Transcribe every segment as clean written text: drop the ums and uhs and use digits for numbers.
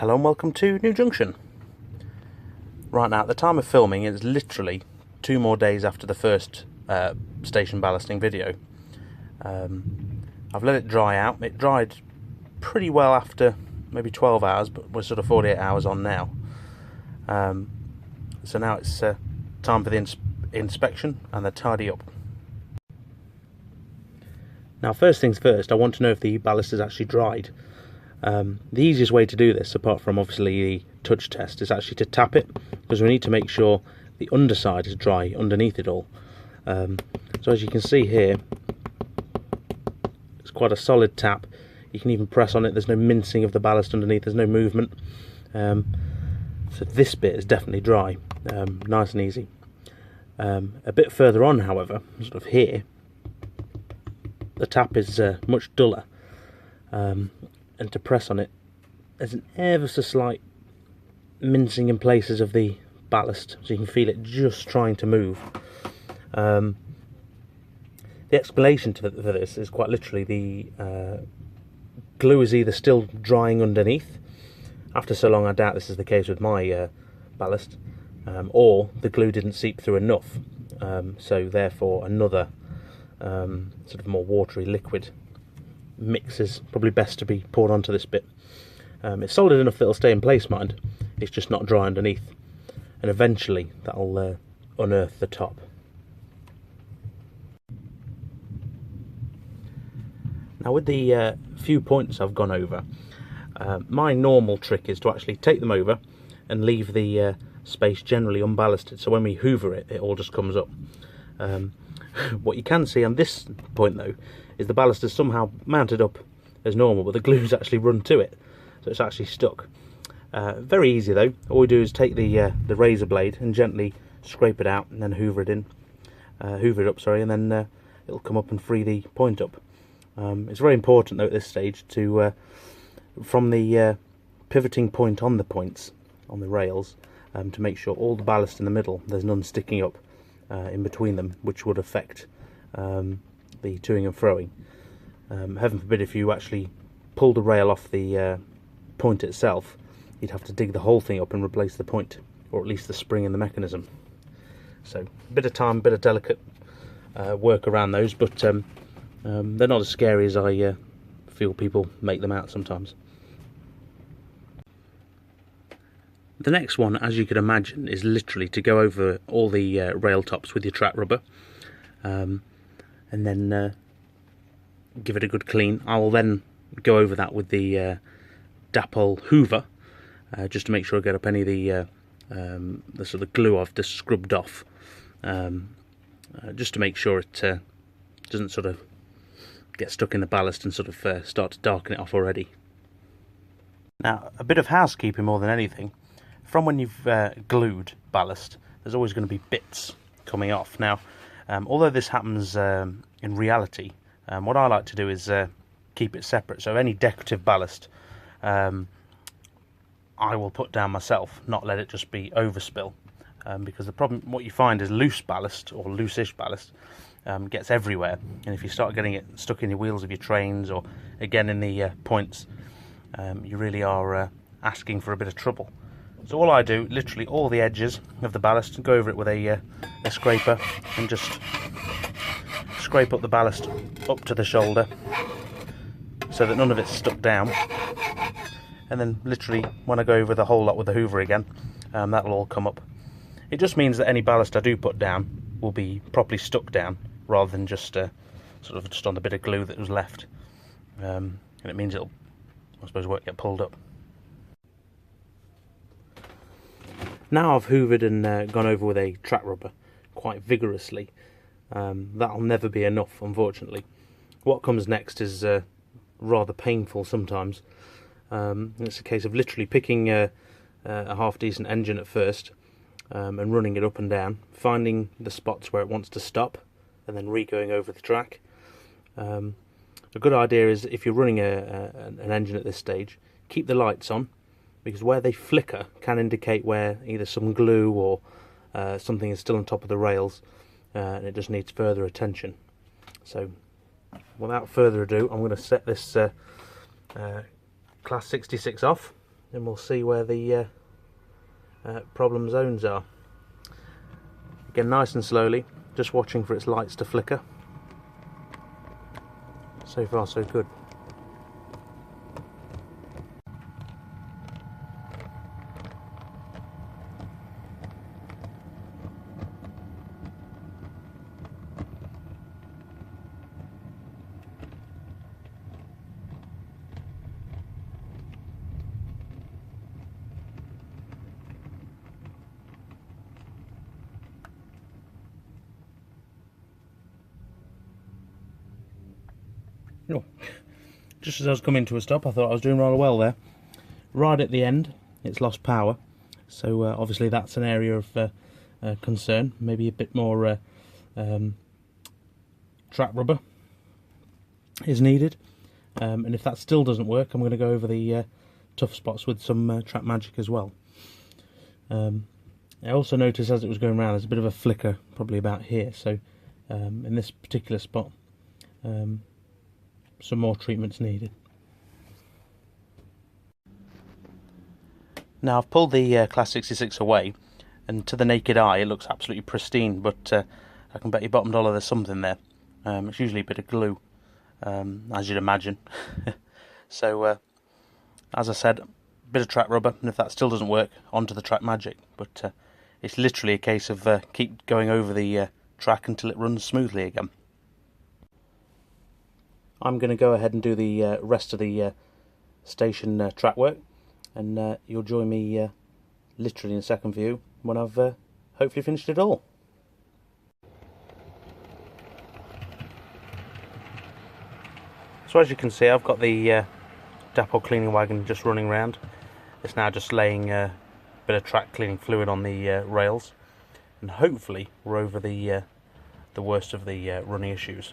Hello and welcome to New Junction. Right now, at the time of filming, it's literally 2 more days after the first station ballasting video. I've let it dry out. It dried pretty well after maybe 12 hours, but we're sort of 48 hours on now. So now it's time for the inspection and the tidy up. Now, first things first, I want to know if the ballast is actually dried. The easiest way to do this, apart from obviously the touch test, is actually to tap it, because we need to make sure the underside is dry underneath it all. So as you can see here, it's quite a solid tap. You can even press on it, there's no mincing of the ballast underneath, there's no movement. So this bit is definitely dry, nice and easy. A bit further on, however, sort of here, the tap is much duller. And to press on it, there's an ever so slight mincing in places of the ballast, so you can feel it just trying to move. The explanation for this is quite literally the glue is either still drying underneath. After so long, I doubt this is the case with my ballast, or the glue didn't seep through enough, so therefore another sort of more watery liquid mix is probably best to be poured onto this bit. It's solid enough that it'll stay in place, mind. It's just not dry underneath, and eventually that'll unearth the top. Now, with the few points I've gone over, my normal trick is to actually take them over and leave the space generally unballasted, so when we hoover it, it all just comes up. What you can see on this point though is the ballast is somehow mounted up as normal, but the glue's actually run to it, so it's actually stuck. Very easy though. All we do is take the razor blade and gently scrape it out, and then hoover it up, and then it'll come up and free the point up. It's very important though at this stage to, from the pivoting point on the points on the rails, to make sure all the ballast in the middle, there's none sticking up in between them, which would affect the toing and froing. Heaven forbid if you actually pull the rail off the point itself, you'd have to dig the whole thing up and replace the point, or at least the spring in the mechanism. So a bit of time, bit of delicate work around those, but they're not as scary as I feel people make them out sometimes. The next one, as you could imagine, is literally to go over all the rail tops with your track rubber, and then give it a good clean. I will then go over that with the Dapple Hoover, just to make sure I get up any of the sort of glue I've just scrubbed off, just to make sure it doesn't sort of get stuck in the ballast and sort of start to darken it off already. Now, a bit of housekeeping more than anything. From when you've glued ballast, there's always going to be bits coming off. Now, although this happens in reality, what I like to do is keep it separate. So any decorative ballast I will put down myself, not let it just be overspill, because the problem, what you find is loose ballast, or loose-ish ballast, gets everywhere, and if you start getting it stuck in the wheels of your trains, or again in the points, you really are asking for a bit of trouble. So all I do, literally all the edges of the ballast, go over it with a scraper and just scrape up the ballast up to the shoulder so that none of it's stuck down. And then literally when I go over the whole lot with the hoover again, that'll all come up. It just means that any ballast I do put down will be properly stuck down, rather than just sort of just on the bit of glue that was left. And it means it'll, I suppose, won't get pulled up. Now I've hoovered and gone over with a track rubber quite vigorously. That'll never be enough, unfortunately. What comes next is rather painful sometimes. It's a case of literally picking a half-decent engine at first, and running it up and down, finding the spots where it wants to stop, and then re-going over the track. A good idea is, if you're running an engine at this stage, keep the lights on, because where they flicker can indicate where either some glue or something is still on top of the rails, and it just needs further attention. So without further ado, I'm going to set this Class 66 off, and we'll see where the problem zones are. Again, nice and slowly, just watching for its lights to flicker. So far so good. Oh, just as I was coming to a stop, I thought I was doing rather well there. Right at the end, it's lost power, so obviously that's an area of concern. Maybe a bit more track rubber is needed, and if that still doesn't work, I'm going to go over the tough spots with some track magic as well. I also noticed as it was going around there's a bit of a flicker probably about here, so in this particular spot some more treatment's needed. Now I've pulled the Class 66 away, and to the naked eye it looks absolutely pristine, but I can bet you bottom dollar there's something there. It's usually a bit of glue, as you'd imagine. So as I said, a bit of track rubber, and if that still doesn't work, onto the track magic. But it's literally a case of keep going over the track until it runs smoothly again. I'm going to go ahead and do the rest of the station track work, and you'll join me literally in a second for you when I've hopefully finished it all. So as you can see, I've got the depot cleaning wagon just running around. It's now just laying a bit of track cleaning fluid on the rails, and hopefully we're over the worst of the running issues.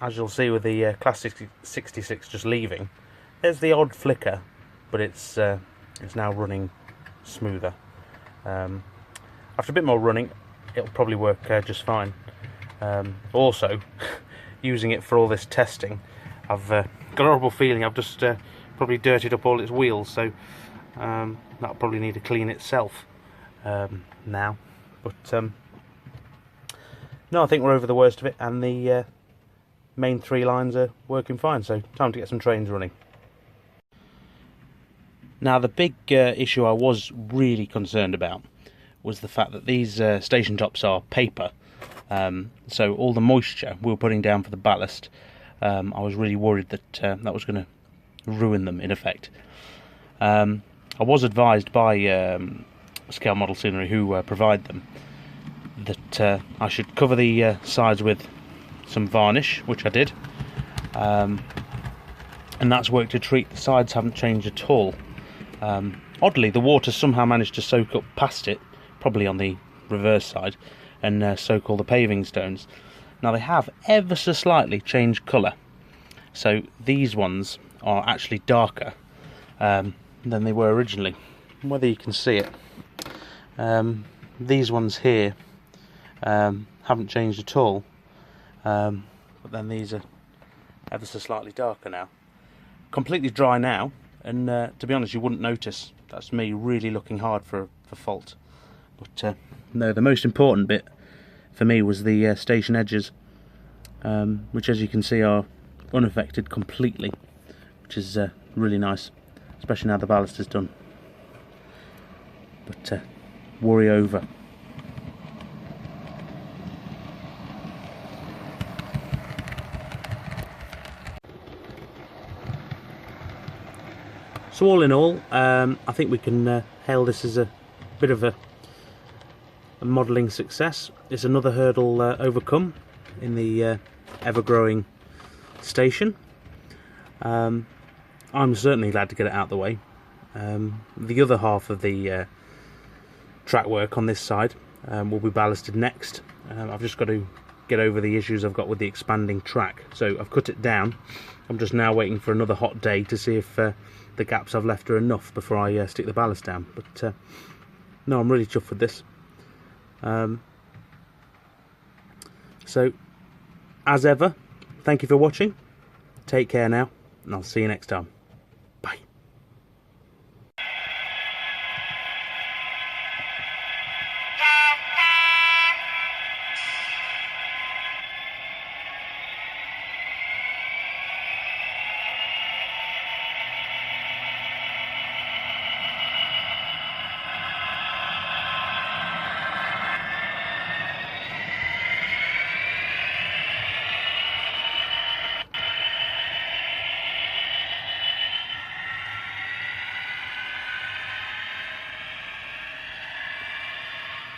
As you'll see with the Class 66 just leaving, there's the odd flicker, but it's now running smoother. After a bit more running, it'll probably work just fine. Also, using it for all this testing, I've got a horrible feeling I've just probably dirtied up all its wheels, so that'll probably need to clean itself now. But no, I think we're over the worst of it, and the main 3 lines are working fine, so time to get some trains running. Now the big issue I was really concerned about was the fact that these station tops are paper, so all the moisture we were putting down for the ballast, I was really worried that that was going to ruin them in effect. I was advised by Scale Model Scenery, who provide them, that I should cover the sides with some varnish, which I did, and that's worked a treat. The sides haven't changed at all. Oddly, the water somehow managed to soak up past it, probably on the reverse side, and soak all the paving stones. Now they have ever so slightly changed colour, so these ones are actually darker than they were originally. Whether you can see it, these ones here haven't changed at all. But then these are ever so slightly darker now. Completely dry now, and to be honest, you wouldn't notice. That's me really looking hard for fault. But no, the most important bit for me was the station edges, which, as you can see, are unaffected completely, which is really nice, especially now the ballast is done. But worry over. So all in all, I think we can hail this as a bit of a modelling success. It's another hurdle overcome in the ever-growing station. I'm certainly glad to get it out of the way. The other half of the track work on this side will be ballasted next. I've just got to get over the issues I've got with the expanding track. So I've cut it down. I'm just now waiting for another hot day to see if the gaps I've left are enough before I stick the ballast down. But no, I'm really chuffed with this. So as ever, thank you for watching. Take care now, and I'll see you next time.